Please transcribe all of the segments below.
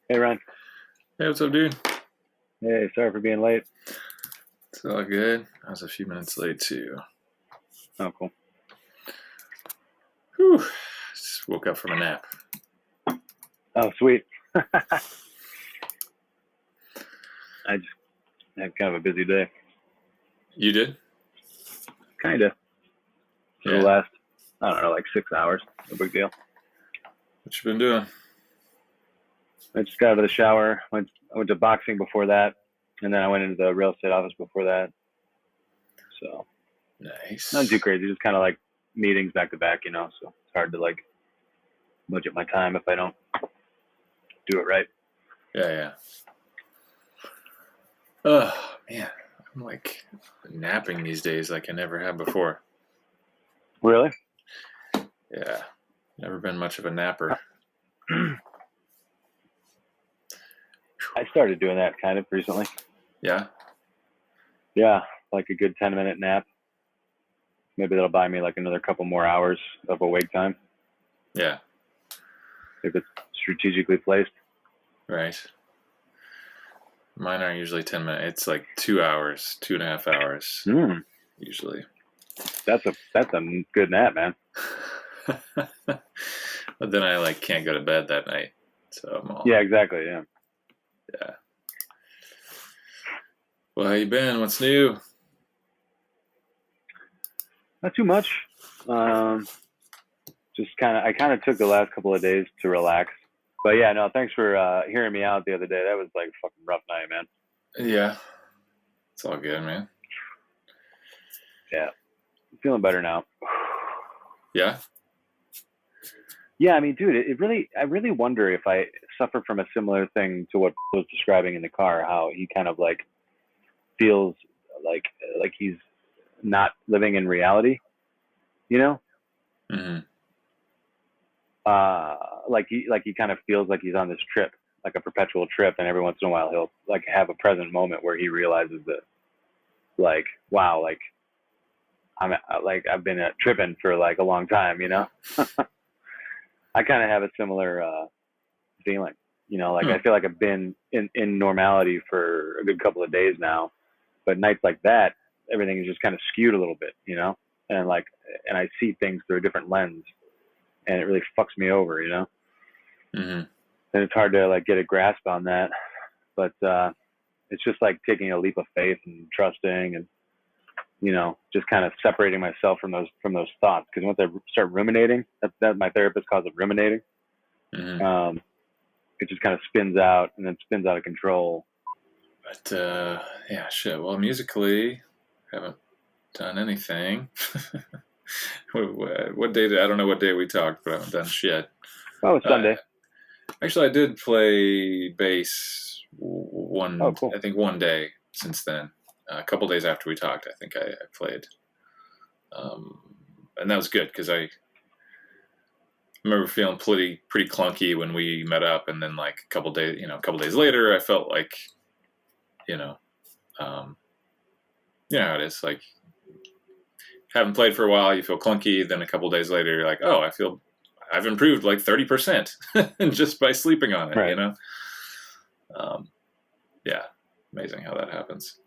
Hey, Ryan. Hey, what's up, dude? Hey, sorry for being late. It's all good. I was a few minutes late too. Oh, cool. Whew. Just woke up from a nap. Oh, sweet. I just had kind of a busy day. You did? Kind of. For the Yeah. last, I don't know, like 6 hours. No big deal. What you been doing? I just got out of the shower. I went to boxing before that. And then I went into the real estate office before that. So, nothing too Nice. crazy. Just kind of like meetings back to back, So it's hard to like budget my time if I don't do it right. Yeah, yeah. Oh man, I'm like napping these days like I never have before. Really? Yeah, never been much of a napper. I started doing that kind of recently. Yeah, Yeah, like a good 10-minute nap. Maybe that'll buy me like another couple more hours of awake time yeah, if it's strategically placed. right. Mine aren't usually 10 minutes. It's like 2 hours, 2.5 hours Mm, usually. that's a good nap, man. But then I like can't go to bed that night, so I'm all Yeah, exactly. Yeah, yeah. Well, how you been? What's new? not too much. Um, I kind of took the last couple of days to relax. But yeah, no, thanks for hearing me out the other day. That was like a fucking rough night, man. Yeah, it's all good, man. Yeah, I'm feeling better now. Yeah. Yeah, I mean, dude, I really wonder if I suffer from a similar thing to what Bill was describing in the car, how he kind of like feels like he's not living in reality, you know? Mm-hmm. Like he kind of feels like he's on this trip, like a perpetual trip, and every once in a while he'll like have a present moment where he realizes that, like, wow, like I've been tripping for like a long time. I kind of have a similar feeling, like I Hmm. feel like I've been in normality for a good couple of days now, but nights like that, everything is just kind of skewed a little bit, and like, and I see things through a different lens, and it really fucks me over. Mm-hmm. And it's hard to like get a grasp on that, but it's just like taking a leap of faith and trusting, and just kind of separating myself from those thoughts, because once I start ruminating, that my therapist calls it ruminating. Mm-hmm. um it just kind of spins out, and then spins out of control. But yeah, shit. Well, musically, haven't done anything. What day? I don't know what day we talked, but I haven't done shit. Oh, it's Uh, Sunday. Actually, I did play bass Oh, one. cool. I think one day since then. A couple days after we talked, I think I played, um, and that was good because I remember feeling pretty clunky when we met up, and then like a couple days later, I felt like you know, um, you know how it is. Like haven't played for a while, you feel clunky. Then a couple days later, you're like, oh, I've improved like 30% just by sleeping on it. Right. Um, yeah, amazing how that happens.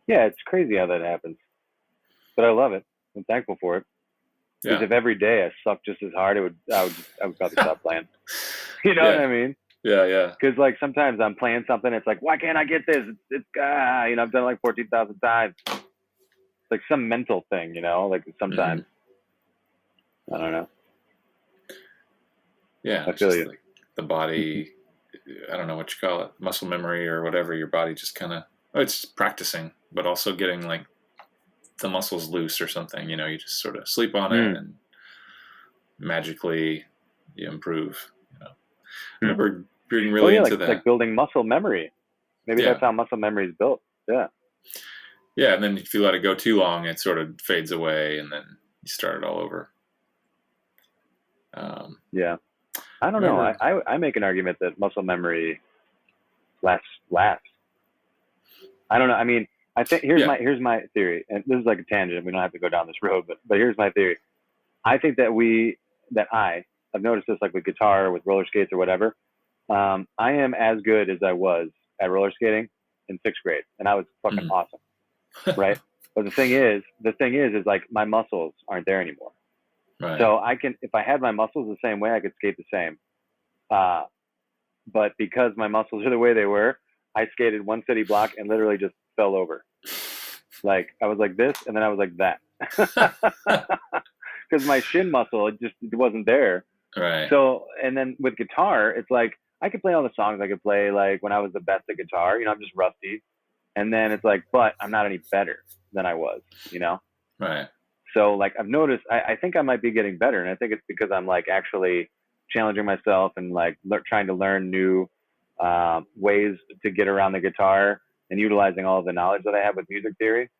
Yeah, it's crazy how that happens, but I love it. I'm thankful for it, because Yeah, if every day I sucked just as hard, I would probably stop playing. You know what yeah, I mean? yeah, yeah. Because like sometimes I'm playing something, it's like, why can't I get this? I've done it like 14,000 times. It's like some mental thing. Like Hmm. sometimes I don't know. Yeah, I it's feel just you. like the body. I don't know what you call it, muscle memory or whatever. Your body just kind of it's practicing, but also getting like the muscles loose or something. You just sort of sleep on it Mm. and magically you improve. I Mm. remember being Oh really yeah, into like that. building muscle memory. Maybe that's Yeah, how muscle memory is built. Yeah. yeah, and then if you let it go too long, it sort of fades away, and then you start it all over. Um, Yeah. I I don't know. remember, I make an argument that muscle memory lasts. I don't know. I mean, I think yeah, here's my theory, and this is like a tangent. We don't have to go down this road, but here's my theory. I think that I I've noticed this like with guitar, with roller skates or whatever. I am as good as I was at roller skating in 6th grade, and I was fucking awesome, right? But the thing is like my muscles aren't there anymore. Right. So I can, if I had my muscles the same way, I could skate the same. But because my muscles are the way they were, I skated one city block and literally just fell over. Like I was like this, and then I was like that, because my shin muscle it wasn't there. Right. So, and then with guitar, it's like I could play all the songs I could play like when I was the best at guitar. You know, I'm just rusty. And then it's like, but I'm not any better than I was. You know. Right. So like I've noticed, I think I might be getting better, and I think it's because I'm like actually challenging myself and like trying to learn new ways to get around the guitar and utilizing all of the knowledge that I have with music theory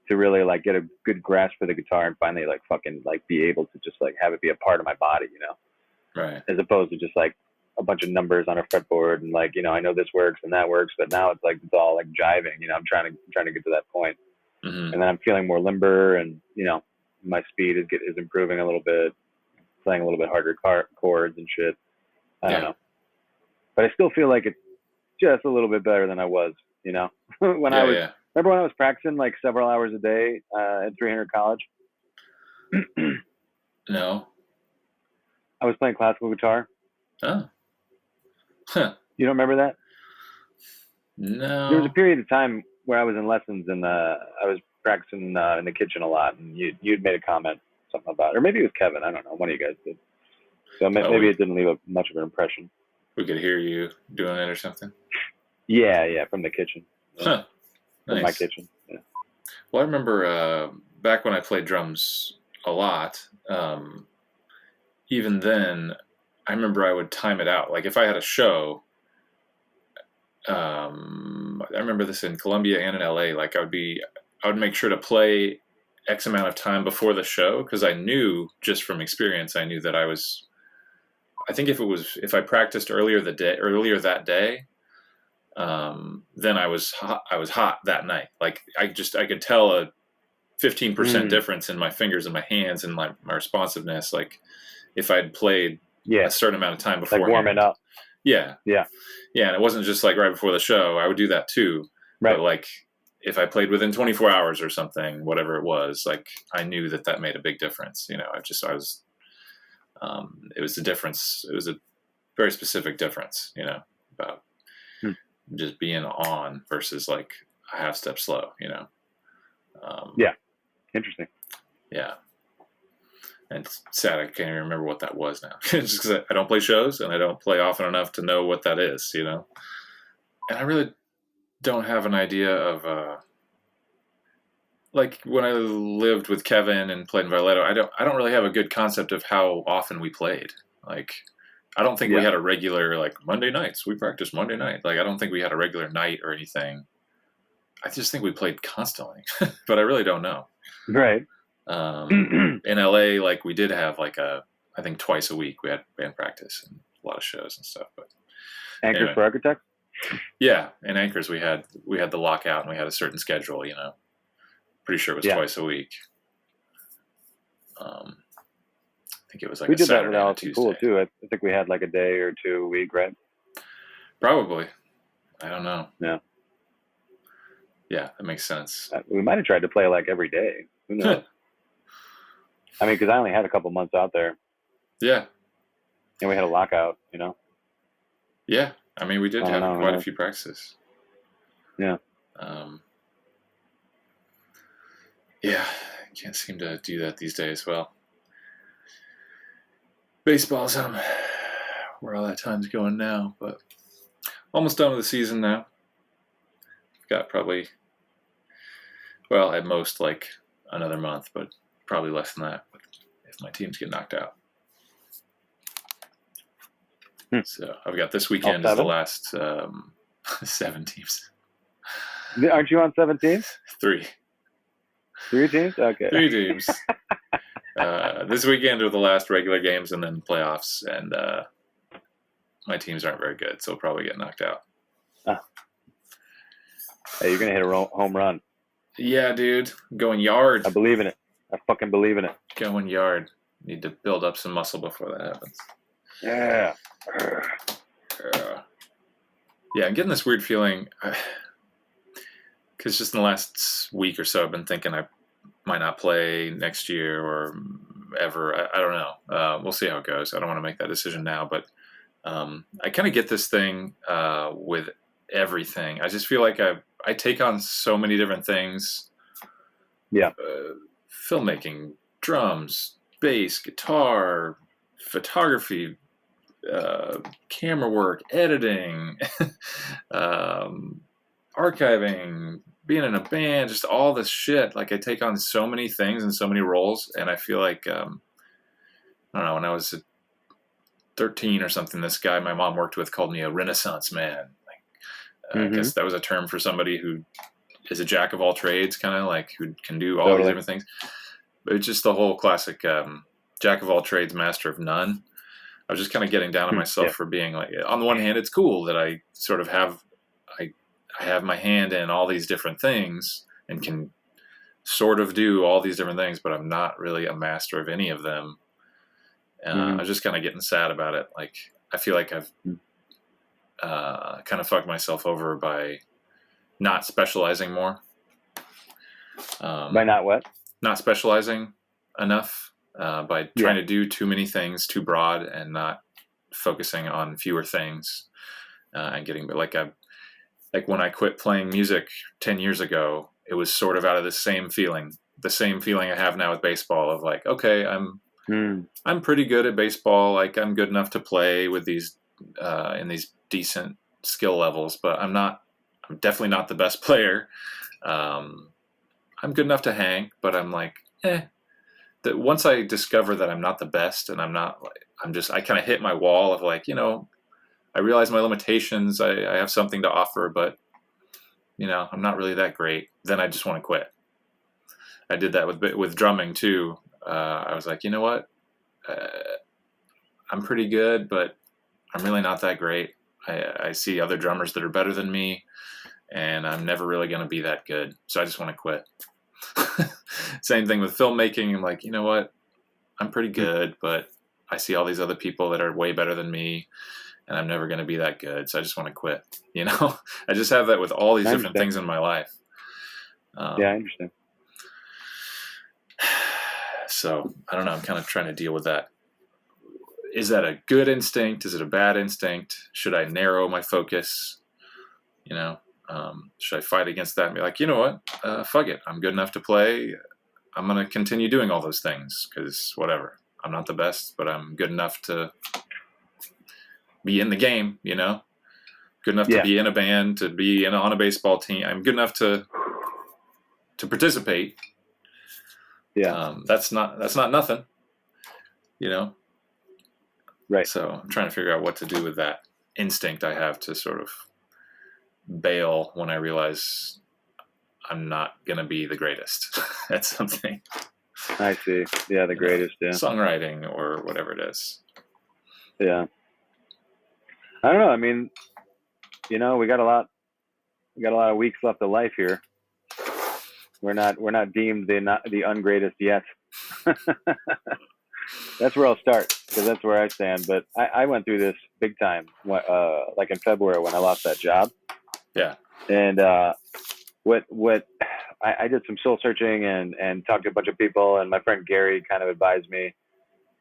to really like get a good grasp for the guitar and finally like fucking like be able to just like have it be a part of my body, you know, Right. as opposed to just like a bunch of numbers on a fretboard and like, you know, I know this works and that works, but now it's like it's all like jiving, you know. I'm trying to get to that point. Mm-hmm. And then I'm feeling more limber, and you know, my speed is improving a little bit, playing a little bit harder chords and shit. I don't know, but I still feel like it's just a little bit better than I was, you know. Remember when I was practicing like several hours a day at 300 College? No. I was playing classical guitar. Oh. Huh. You don't remember that? No. There was a period of time where I was in lessons and I was practicing in the kitchen a lot, and you'd made a comment, something about it. Or maybe it was Kevin, I don't know, one of you guys did. So maybe it didn't leave much of an impression. We could hear you doing it or something? Yeah, from the kitchen. Huh. From Nice. my kitchen, yeah. Well, I remember back when I played drums a lot, even then, I remember I would time it out. Like if I had a show, I remember this in Columbia and in LA, like I would make sure to play X amount of time before the show, because I knew, just from experience, I knew that I think if I practiced earlier that day, then I was hot that night. Like I could tell a 15% difference in my fingers and my hands and my responsiveness. Like if I'd played a certain amount of time before, like warming up. Yeah. And it wasn't just like right before the show. I would do that too. Right. But like if I played within 24 hours or something, whatever it was, like I knew that made a big difference. You know, it was a difference. It was a very specific difference, you know, about just being on versus like a half step slow, you know? Interesting. Yeah. And it's sad I can't even remember what that was now. Just because I don't play shows and I don't play often enough to know what that is, you know? And I really don't have an idea of, like when I lived with Kevin and played in Violetto, I don't really have a good concept of how often we played. Like, I don't think we had a regular, like Monday nights, we practiced Monday night. Like, I don't think we had a regular night or anything. I just think we played constantly, but I really don't know. Right. In LA, like we did have like I think twice a week we had band practice and a lot of shows and stuff. But Anchors for Architects? Yeah, in Anchors we had the lockout and we had a certain schedule, you know. Pretty sure it was twice a week. I think it was like we a did Saturday that with and a Tuesday. Cool too. I think we had like a day or two a week, right? Probably. I don't know. Yeah. Yeah, that makes sense. We might have tried to play like every day. Who knows? I mean, because I only had a couple months out there. Yeah. And we had a lockout, you know? Yeah. I mean, we did have quite a few practices. Yeah. Yeah. I can't seem to do that these days. Well, baseball's where all that time's going now, but almost done with the season now. Got probably, well, at most like another month, but probably less than that if my teams get knocked out. So I've got this weekend as the last 7 teams. Aren't you on 7 teams? 3. 3 teams? Okay. 3 teams. This weekend are the last regular games and then playoffs, and my teams aren't very good, so I'll probably get knocked out. Hey, you're going to hit a home run. Yeah, dude. Going yard. I believe in it. I fucking believe in it. Going yard. Need to build up some muscle before that happens. Yeah. Yeah, I'm getting this weird feeling because just in the last week or so, I've been thinking I might not play next year or ever. I don't know. We'll see how it goes. I don't want to make that decision now, but I kind of get this thing with everything. I just feel like I take on so many different things. Yeah. Filmmaking, drums, bass, guitar, photography, camera work, editing, archiving, being in a band, just all this shit. Like I take on so many things and so many roles, and I feel like I don't know. When I was 13 or something, this guy my mom worked with called me a Renaissance man. I guess that was a term for somebody who is a jack of all trades, kind of like who can do all these different things. But it's just the whole classic jack of all trades, master of none. I was just kind of getting down on myself for being like, on the one hand, it's cool that I sort of have, I have my hand in all these different things and can sort of do all these different things, but I'm not really a master of any of them. I was just kind of getting sad about it. Like, I feel like I've kind of fucked myself over by not specializing more. By not what? Not specializing enough. By trying to do too many things too broad and not focusing on fewer things and getting like when I quit playing music 10 years ago, it was sort of out of the same feeling I have now with baseball of like, okay, I'm pretty good at baseball. Like I'm good enough to play with these in these decent skill levels, but I'm definitely not the best player. I'm good enough to hang, but I'm like, that once I discover that I'm not the best and I kind of hit my wall of like, I realize my limitations. I have something to offer, but I'm not really that great. Then I just want to quit. I did that with drumming too. I was like, you know what? I'm pretty good, but I'm really not that great. I see other drummers that are better than me, and I'm never really going to be that good. So I just want to quit. Same thing with filmmaking. I'm like, you know what? I'm pretty good, but I see all these other people that are way better than me, and I'm never going to be that good. So I just want to quit. I just have that with all these different things in my life. I understand. So I don't know. I'm kind of trying to deal with that. Is that a good instinct? Is it a bad instinct? Should I narrow my focus? Should I fight against that and be like, you know what? Fuck it. I'm good enough to play. I'm going to continue doing all those things because whatever. I'm not the best, but I'm good enough to be in the game, Good enough to be in a band, to be on a baseball team. I'm good enough to participate. Yeah. That's not nothing, Right. So I'm trying to figure out what to do with that instinct I have to sort of bail when I realize I'm not going to be the greatest at something. I see. Yeah, the greatest, songwriting or whatever it is. Yeah. I don't know. I mean, we got a lot of weeks left of life here. We're not deemed the ungreatest yet. That's where I'll start because that's where I stand. But I went through this big time, like in February when I lost that job. Yeah. And I did some soul searching and talked to a bunch of people, and my friend Gary kind of advised me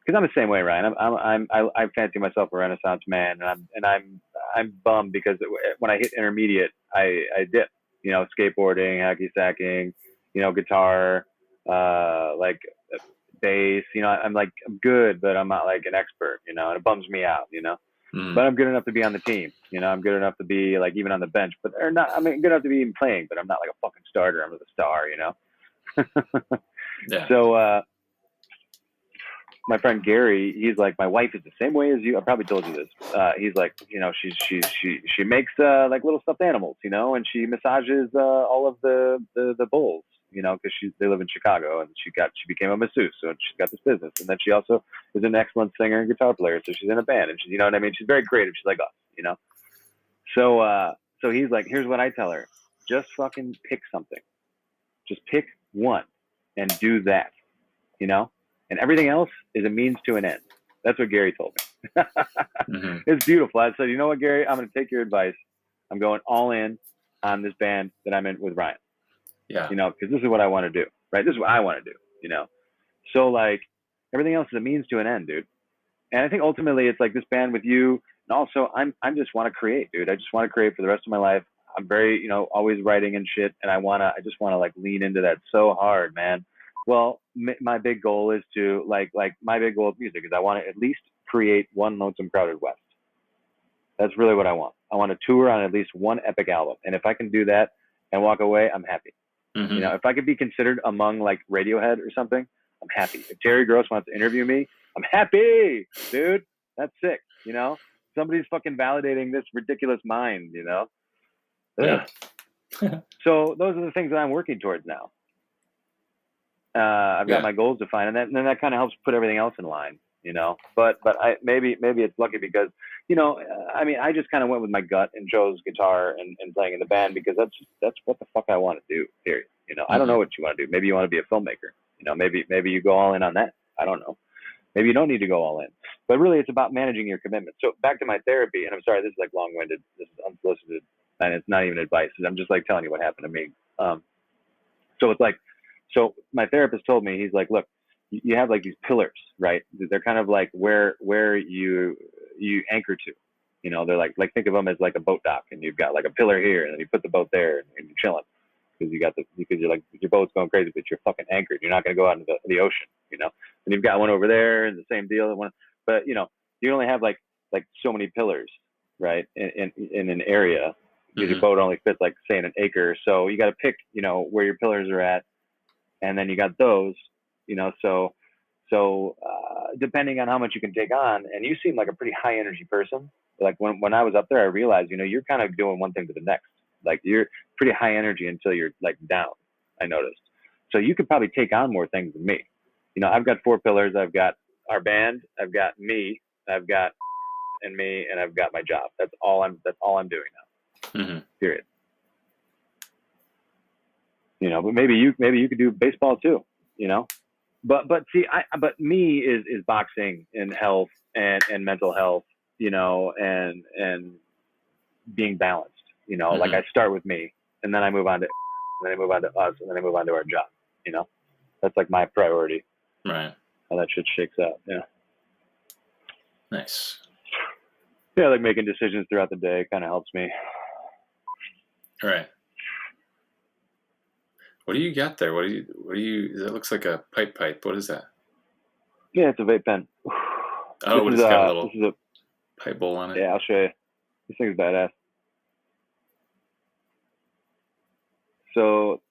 because I'm the same way, Ryan. I fancy myself a Renaissance man, and I'm bummed because when I hit intermediate, I dip. Skateboarding, hacky sacking, guitar, like bass. I'm good, but I'm not like an expert. And it bums me out. But I'm good enough to be on the team. I'm good enough to be like even on the bench, but they're not. Good enough to be even playing, but I'm not like a fucking starter. I'm the star. Yeah. So my friend Gary, he's like, my wife is the same way as you. I probably told you this. He's like, she makes like little stuffed animals, and she massages all of the bulls, because they live in Chicago, and she became a masseuse, so she's got this business, and then she also is an excellent singer and guitar player, so she's in a band, and you know what I mean. She's very creative. She's like us, So he's like, here's what I tell her: just fucking pick something, just pick one, and do that, and everything else is a means to an end. That's what Gary told me. Mm-hmm. It's beautiful. I said, you know what, Gary, I'm going to take your advice. I'm going all in on this band that I'm in with Ryan, Yeah. you know, because this is what I want to do, right? This is what I want to do, you know? So like everything else is a means to an end, dude. And I think ultimately it's like this band with you. And also I'm just want to create, dude. I just want to create for the rest of my life. I'm very, you know, always writing and shit. And I just want to like lean into that so hard, man. Well, my big goal is to like my big goal with music is I want to at least create one Lonesome Crowded West. That's really what I want. I want to tour on at least one epic album. And if I can do that and walk away, I'm happy. Mm-hmm. You know, if I could be considered among like Radiohead or something, I'm happy. If Terry Gross wants to interview me, I'm happy, dude. That's sick. You know, somebody's fucking validating this ridiculous mind, you know? Yeah. So those are the things that I'm working towards now. I've got my goals defined, and then that kind of helps put everything else in line, you know. But maybe it's lucky because, you know, I mean, I just kind of went with my gut and chose guitar and playing in the band because that's what the fuck I want to do. Period. You know, mm-hmm. I don't know what you want to do. Maybe you want to be a filmmaker. You know, maybe you go all in on that. I don't know. Maybe you don't need to go all in. But really, it's about managing your commitment. So back to my therapy, and I'm sorry, this is like long-winded. This is unsolicited, and it's not even advice. I'm just like telling you what happened to me. So it's like, so my therapist told me, he's like, look, you have like these pillars, right? They're kind of like where you anchor to, you know, they're like think of them as like a boat dock, and you've got like a pillar here, and then you put the boat there, and you're chilling because you're like, your boat's going crazy, but you're fucking anchored. You're not going to go out into the ocean, you know, and you've got one over there and the same deal. But you know, you only have like so many pillars, right? In an area, because your boat only fits like say in an acre. So you got to pick, you know, where your pillars are at. And then you got those, you know, so depending on how much you can take on, and you seem like a pretty high energy person. Like when I was up there, I realized, you know, you're kind of doing one thing to the next. Like you're pretty high energy until you're like down, I noticed. So you could probably take on more things than me. You know, I've got 4 pillars. I've got our band. I've got me. I've got and me, and I've got my job. That's all I'm doing now. Mm-hmm. Period. You know, but maybe you could do baseball too, you know, but see, but me is boxing and health and mental health, you know, and being balanced, you know, like I start with me and then I move on to, and then I move on to us, and then I move on to our job, you know, that's like my priority. Right. How that shit shakes out. Yeah. Nice. Yeah. Like making decisions throughout the day kind of helps me. Right. What do you got there? What do you, that looks like a pipe. What is that? Yeah, it's a vape pen. Oh, but it's got a little pipe bowl on it. Yeah, I'll show you. This thing's badass. So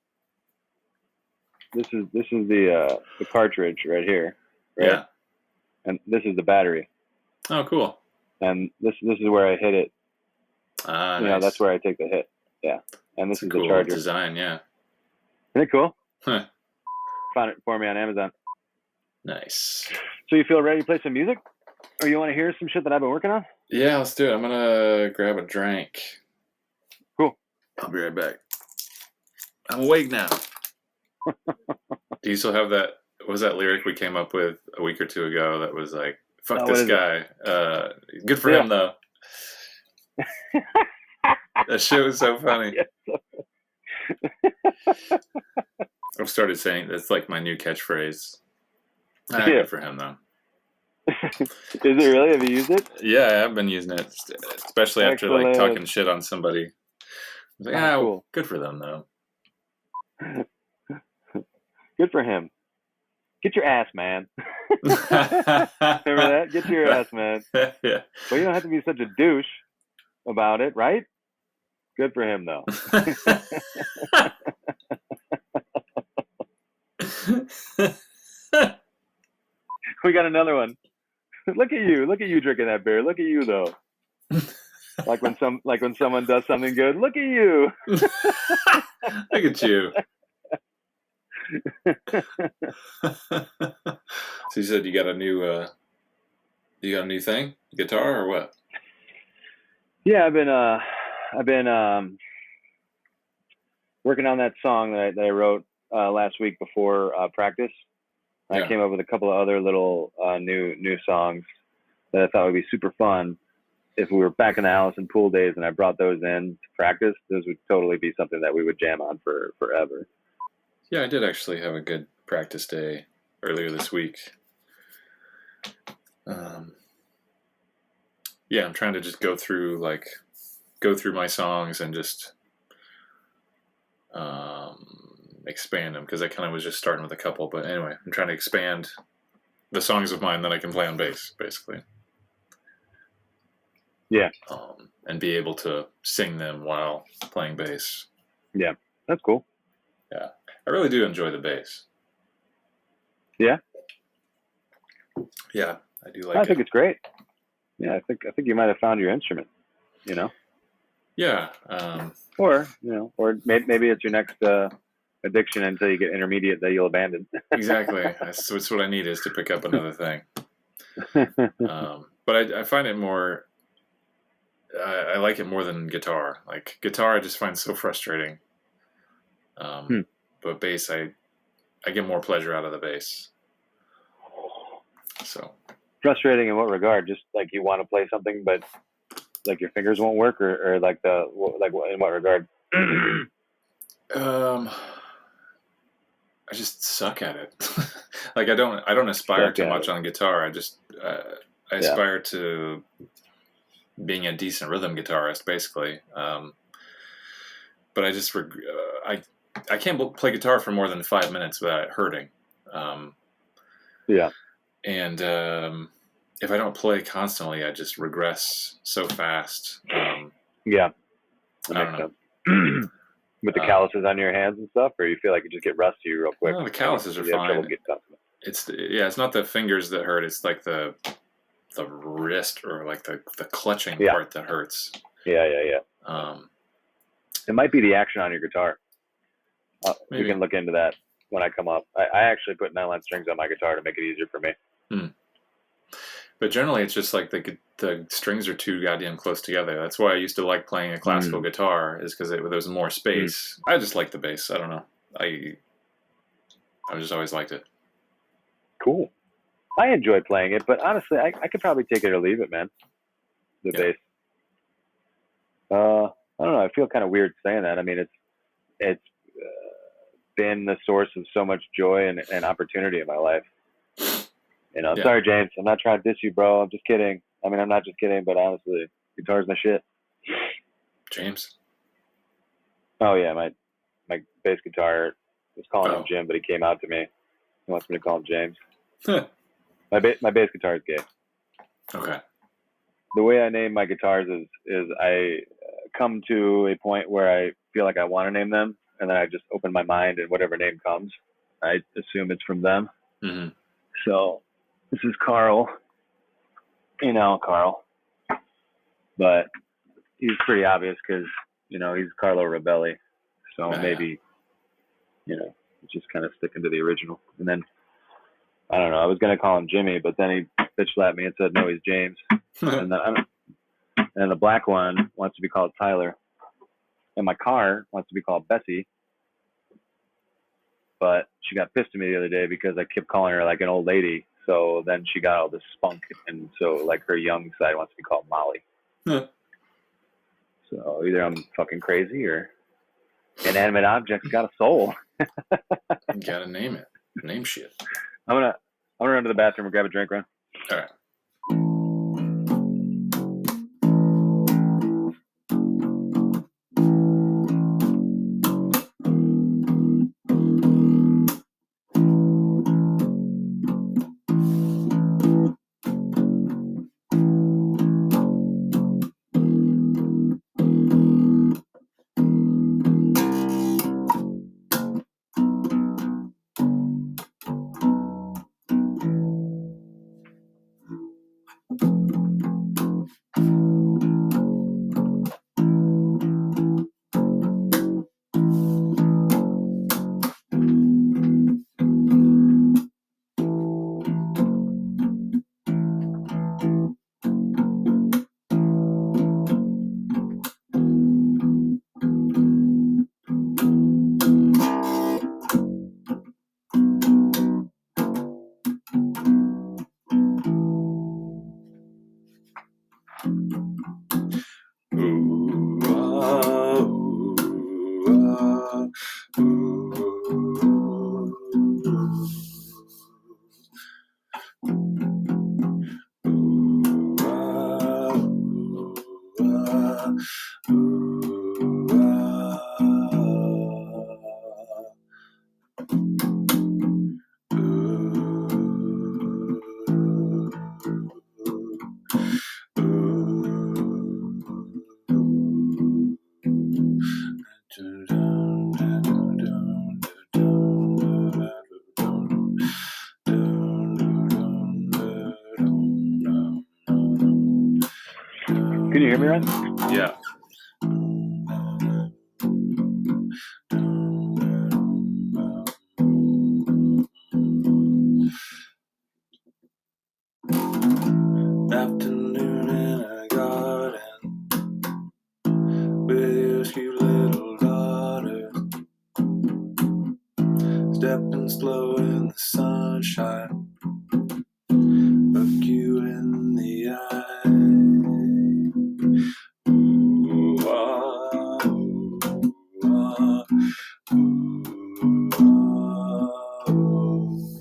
this is the cartridge right here, right? Yeah. And this is the battery. Oh, cool. And this is where I hit it. Ah, you know, that's where I take the hit. Yeah. And this is cool the charger. Design, yeah. Isn't it cool? Huh. Found it for me on Amazon. Nice. So you feel ready to play some music? Or you want to hear some shit that I've been working on? Yeah, let's do it. I'm gonna grab a drink. Cool. I'll be right back. I'm awake now. Do you still have that? What was that lyric we came up with a week or two ago that was like, fuck this guy? Good for him, though. That shit was so funny. I've started saying that's like my new catchphrase. Good for him, though. Is it really? Have you used it? Yeah, I've been using it, especially after like talking shit on somebody. I was like, cool. Good for them, though. Good for him. Get your ass, man. Remember that? Get your ass, man. Yeah. Well, you don't have to be such a douche about it, right? Good for him, though. We got another one. Look at you drinking that beer. Look at you, though. Like when someone does something good. Look at you. Look at you. So you said you got a new thing, guitar or what? Yeah, I've been working on that song that I wrote last week before practice. I Yeah. came up with a couple of other little new songs that I thought would be super fun. If we were back in the Allison Pool days and I brought those in to practice, those would totally be something that we would jam on for forever. Yeah, I did actually have a good practice day earlier this week. Yeah, I'm trying to just go through my songs and just expand them, because I kind of was just starting with a couple. But anyway, I'm trying to expand the songs of mine that I can play on bass, basically. Yeah. And be able to sing them while playing bass. Yeah, that's cool. Yeah, I really do enjoy the bass. Yeah. Yeah, I do like it. I think it's great. Yeah, I think you might have found your instrument. You know. Yeah. Or maybe it's your next addiction until you get intermediate that you'll abandon. Exactly. That's what I need, is to pick up another thing. But I find it more. I like it more than guitar. Like guitar, I just find so frustrating. But bass, I get more pleasure out of the bass. So frustrating in what regard? Just like you want to play something, but like your fingers won't work, or like in what regard? I just suck at it. Like I don't aspire too much on guitar. I just I aspire to being a decent rhythm guitarist, basically. But I just I can't play guitar for more than 5 minutes without it hurting. And if I don't play constantly, I just regress so fast. Yeah, that makes sense. With the calluses on your hands and stuff, or you feel like you just get rusty real quick? No, the calluses are fine. It's not the fingers that hurt. It's like the wrist, or like the clutching part that hurts. Yeah. It might be the action on your guitar. We can look into that when I come up. I actually put nylon strings on my guitar to make it easier for me. But generally, it's just like the strings are too goddamn close together. That's why I used to like playing a classical guitar, is because there was more space. I just like the bass. I don't know. I just always liked it. Cool. I enjoy playing it, but honestly, I could probably take it or leave it, man. The bass. I don't know. I feel kind of weird saying that. I mean, it's been the source of so much joy and opportunity in my life. Sorry, James. I'm not trying to diss you, bro. I'm just kidding. I mean, I'm not just kidding, but honestly, guitar's my shit. James? Oh, yeah. My bass guitar was calling him Jim, but he came out to me. He wants me to call him James. My bass guitar is gay. Okay. The way I name my guitars is I come to a point where I feel like I want to name them, and then I just open my mind, and whatever name comes, I assume it's from them. Mm-hmm. So this is Carl. Carl. But he's pretty obvious because, he's Carlo Rebelli. So maybe, just kind of sticking to the original. And then, I don't know, I was going to call him Jimmy, but then he bitch slapped me and said, no, he's James. And the black one wants to be called Tyler. And my car wants to be called Bessie. But she got pissed at me the other day because I kept calling her like an old lady. So then she got all this spunk. And so like her young side wants to be called Molly. So either I'm fucking crazy or inanimate objects got a soul. You gotta name it. Name shit. I'm gonna run to the bathroom and grab a drink, Ron. All right. Ooh, ah, ooh, ah, Can you hear me, Ryan? Yeah. Afternoon in a garden with your cute little daughter, stepping slow in the sunshine, look you in the eye. Ooh, ah, ooh, ah, ooh, ah, ooh.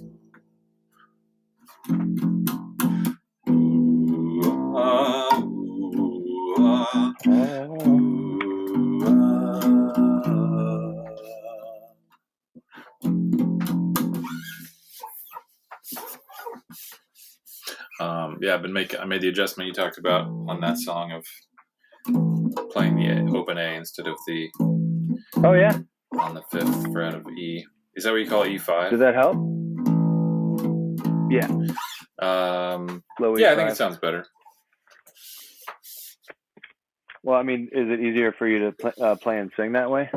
Ooh, ah, ooh, ah, Oh. ooh, ah. Yeah, I made the adjustment you talked about on that song of playing the open A instead of the Oh yeah. on the 5th fret of E. Is that what you call E5? Does that help? Yeah. Low Yeah, E5. I think it sounds better. Well, I mean, is it easier for you to play and sing that way?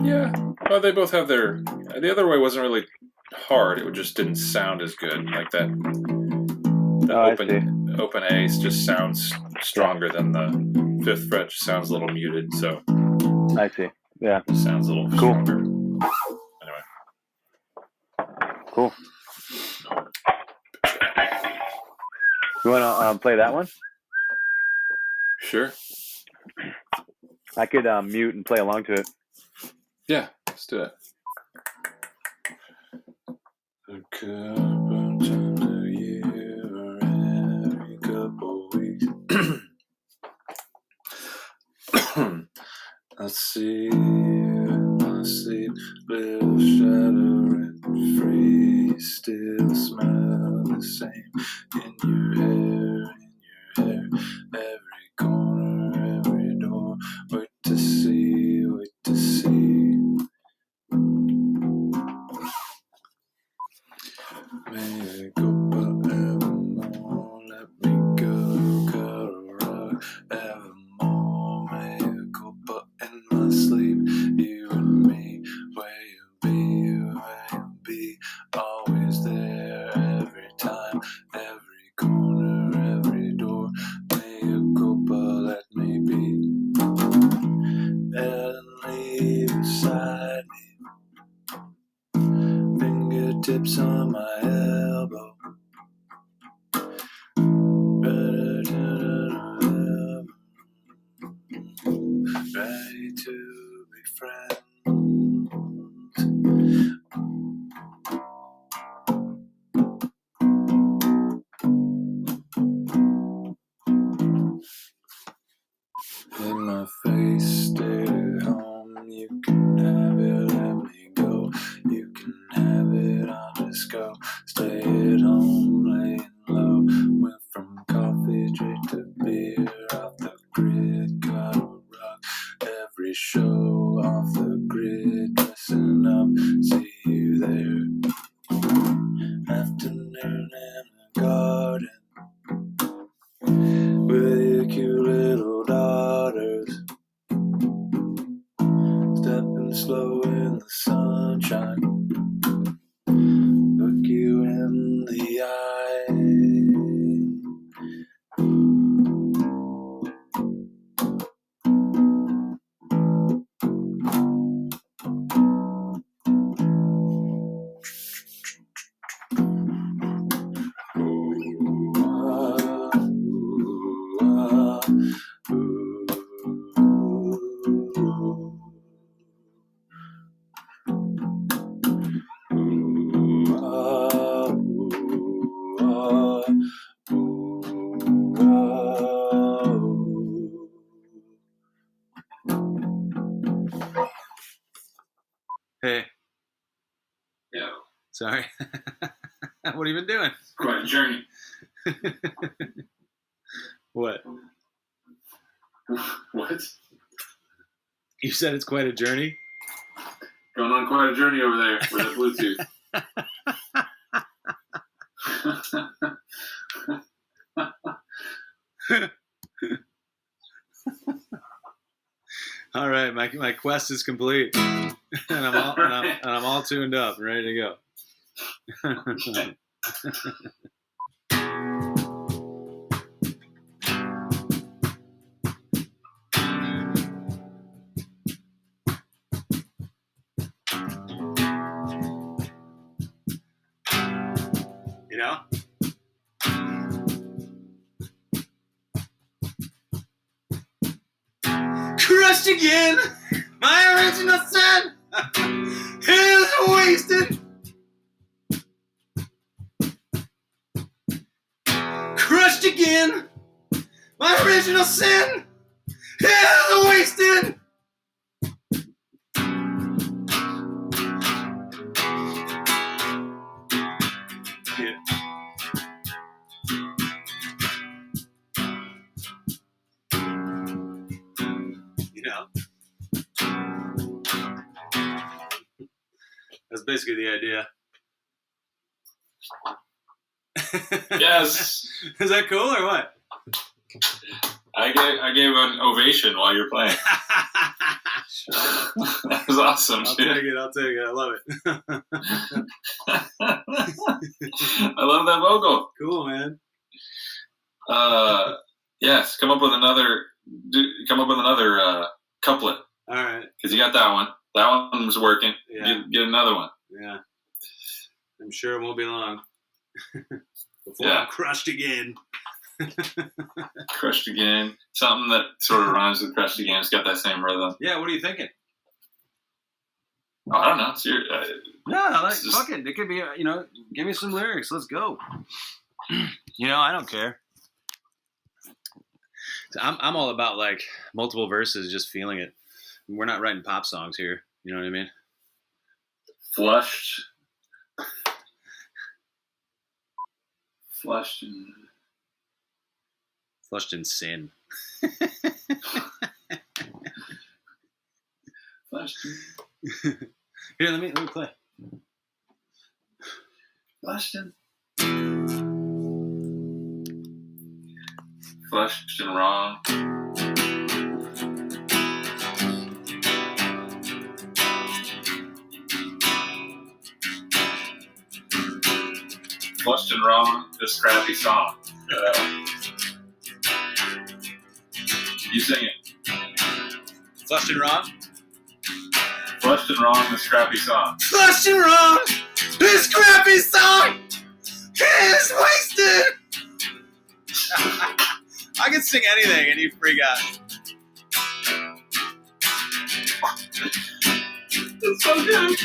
Yeah. Well, they both have their. The other way wasn't really hard. It just didn't sound as good. Like that. The open A just sounds stronger than the 5th fret. Just sounds a little muted. So. I see. Yeah. It sounds a little cool. Stronger. Anyway. Cool. You want to play that one? Sure. I could mute and play along to it. Yeah, let's do it. A couple times a year, every couple weeks, I see you in my sleep, little shadow and free, still smell the same in your hair, every corner, every door, wait to see, wait to see. May I go forevermore, let me go, cuddle rock, evermore. May I go in my sleep, you and me, where you be, always there, every time, every corner, every door. May you go, let me be, and leave beside me. Fingertips on my elbow, ready to be friends. In my face, stay at home. You can have it, let me go. You can have it, I'll just go. Stay at home, laying low. Went from coffee straight to beer. Off the grid, cuddle rock. Every show off the grid. Dressing up, see you there. Afternoon in the garden with your cute little daughters, stepping slow in the sunshine, look you in the eye. Sorry. What have you been doing? Quite a journey. What? What? You said it's quite a journey? Going on quite a journey over there with the Bluetooth. All right, my quest is complete, and I'm all tuned up and ready to go. You know? Crushed again, my original sin is wasted. Crushed again, my original sin is wasted. Yeah. You know? That's basically the idea. Yes. Is that cool or what? I gave an ovation while you were playing. That was awesome. I'll take it. I love it. I love that vocal. Cool, man. Yes, come up with another couplet. All right. Because you got that one. That one was working. Yeah. Get another one. Yeah. I'm sure it won't be long. Before Yeah. I'm crushed again. Crushed again. Something that sort of rhymes with crushed again. It's got that same rhythm. Yeah, what are you thinking? Oh, I don't know. It's your, No, it's just- fuck it. It could be, give me some lyrics. Let's go. I don't care. I'm all about like multiple verses, just feeling it. We're not writing pop songs here. You know what I mean? Flushed Flushed in sin. Flushed Here, let me play. and wrong. Flushed and wrong, this crappy song. You sing it. Flushed and wrong. Flushed and wrong, this crappy song. Flushed and wrong. This crappy song is wasted. I can sing anything and you freak out. It's so good.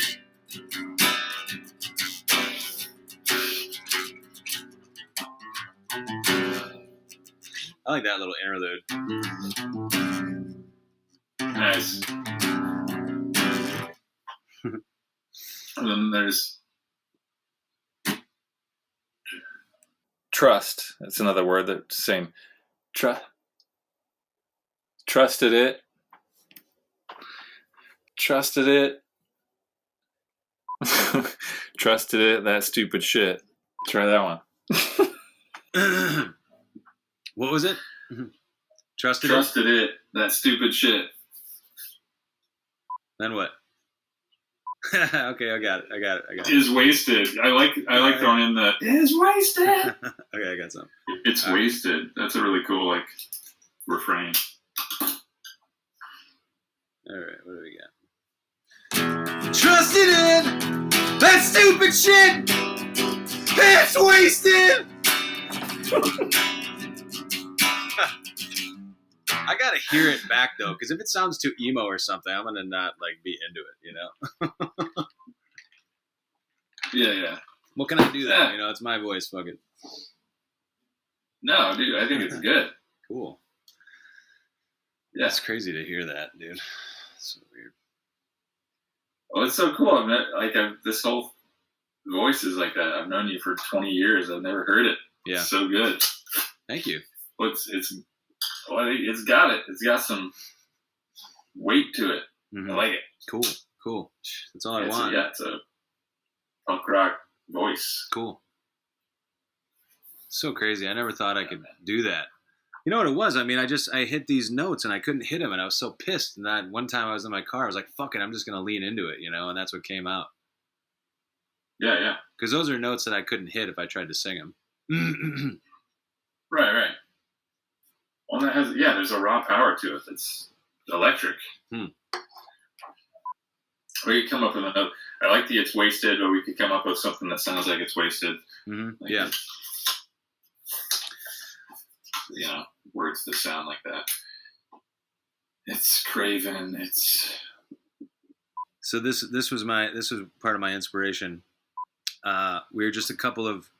I like that little interlude. Nice. And then there's trust. That's another word that's the same. Trusted it. Trusted it. Trusted it. That stupid shit. Try that one. What was it? Trusted it. That stupid shit. Then what? Okay, I got it. Is wasted. I like throwing in the is wasted. Okay, I got some. It's wasted. That's a really cool refrain. All right, what do we got? Trusted in that stupid shit. It's wasted. I gotta hear it back though, because if it sounds too emo or something, I'm gonna not be into it. Yeah. What can I do that? Yeah. It's my voice. Fuck it. No, dude, I think it's good. Cool. Yeah. It's crazy to hear that, dude. It's so weird. Oh, it's so cool. I mean, this whole voice is like that. I've known you for 20 years. I've never heard it. Yeah. It's so good. Thank you. Well, it's got it. It's got some weight to it. Mm-hmm. I like it. Cool. That's all I want. It's a punk rock voice. Cool. So crazy. I never thought I could do that. You know what it was? I mean, I hit these notes and I couldn't hit them, and I was so pissed. And that one time I was in my car, I was like, fuck it, I'm just going to lean into it, and that's what came out. Yeah. Because those are notes that I couldn't hit if I tried to sing them. Right. Well, there's a raw power to it. It's electric. We could come up with a note. I like the it's wasted, but we could come up with something that sounds like it's wasted. Mm-hmm. Like Yeah. Words that sound like that. It's craven. It's. So this was part of my inspiration. We were just a couple of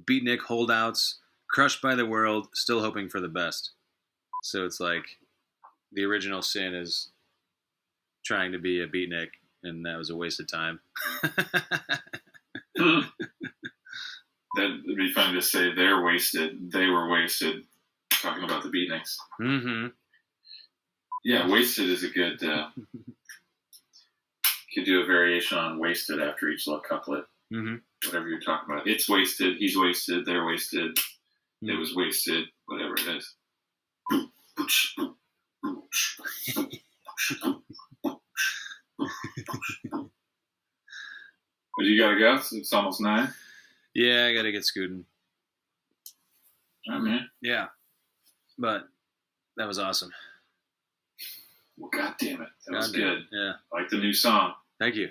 beatnik holdouts, crushed by the world, still hoping for the best. So it's like the original sin is trying to be a beatnik, and that was a waste of time. That'd be fun to say they're wasted. They were wasted. Talking about the beatniks. Mm-hmm. Yeah, wasted is a good. Could do a variation on wasted after each little couplet. Mm-hmm. Whatever you're talking about. It's wasted. He's wasted. They're wasted. Mm-hmm. It was wasted. Whatever it is. But you gotta go. It's almost 9. Yeah, I gotta get scooting. All right, man. Yeah, but that was awesome. Well, God damn it, that was good. Yeah, I like the new song. Thank you.